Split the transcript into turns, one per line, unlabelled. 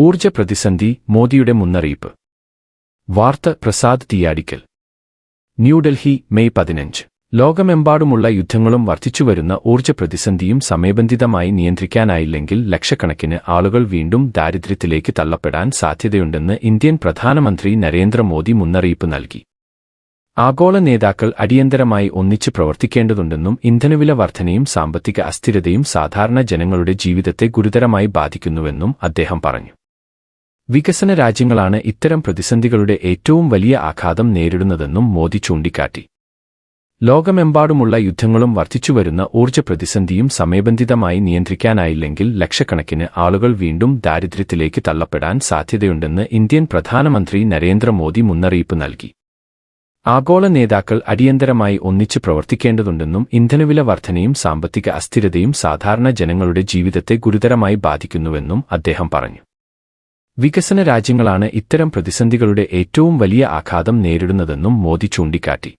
ഊർജ്ജ പ്രതിസന്ധി, മോദിയുടെ മുന്നറിയിപ്പ്. വാർത്ത പ്രസാദ് തിയാടിക്കൽ. ന്യൂഡൽഹി, മെയ് 15. ലോകമെമ്പാടുമുള്ള യുദ്ധങ്ങളും വർദ്ധിച്ചുവരുന്ന ഊർജ്ജ പ്രതിസന്ധിയും സമയബന്ധിതമായി നിയന്ത്രിക്കാനായില്ലെങ്കിൽ ലക്ഷക്കണക്കിന് ആളുകൾ വീണ്ടും ദാരിദ്ര്യത്തിലേക്ക് തള്ളപ്പെടാൻ സാധ്യതയുണ്ടെന്ന് ഇന്ത്യൻ പ്രധാനമന്ത്രി നരേന്ദ്രമോദി മുന്നറിയിപ്പ് നൽകി. ആഗോള നേതാക്കൾ അടിയന്തരമായി ഒന്നിച്ച് പ്രവർത്തിക്കേണ്ടതുണ്ടെന്നും ഇന്ധനവില വർധനയും സാമ്പത്തിക അസ്ഥിരതയും സാധാരണ ജനങ്ങളുടെ ജീവിതത്തെ ഗുരുതരമായി ബാധിക്കുന്നുവെന്നും അദ്ദേഹം പറഞ്ഞു. വികസന രാജ്യങ്ങളാണ് ഇത്തരം പ്രതിസന്ധികളുടെ ഏറ്റവും വലിയ ആഘാതം നേരിടുന്നതെന്നും മോദി ചൂണ്ടിക്കാട്ടി. ലോകമെമ്പാടുമുള്ള യുദ്ധങ്ങളും വർദ്ധിച്ചുവരുന്ന ഊർജ്ജ പ്രതിസന്ധിയും സമയബന്ധിതമായി നിയന്ത്രിക്കാനായില്ലെങ്കിൽ ലക്ഷക്കണക്കിന് ആളുകൾ വീണ്ടും ദാരിദ്ര്യത്തിലേക്ക് തള്ളപ്പെടാൻ സാധ്യതയുണ്ടെന്ന് ഇന്ത്യൻ പ്രധാനമന്ത്രി നരേന്ദ്രമോദി മുന്നറിയിപ്പ് നൽകി. ആഗോള നേതാക്കൾ അടിയന്തരമായി ഒന്നിച്ച് പ്രവർത്തിക്കേണ്ടതുണ്ടെന്നും ഇന്ധനവില വർധനയും സാമ്പത്തിക അസ്ഥിരതയും സാധാരണ ജനങ്ങളുടെ ജീവിതത്തെ ഗുരുതരമായി ബാധിക്കുന്നുവെന്നും അദ്ദേഹം പറഞ്ഞു. വികസന രാജ്യങ്ങളാണ് ഇത്തരം പ്രതിസന്ധികളുടെ ഏറ്റവും വലിയ ആഘാതം നേരിടുന്നതെന്നും മോദി ചൂണ്ടിക്കാട്ടി.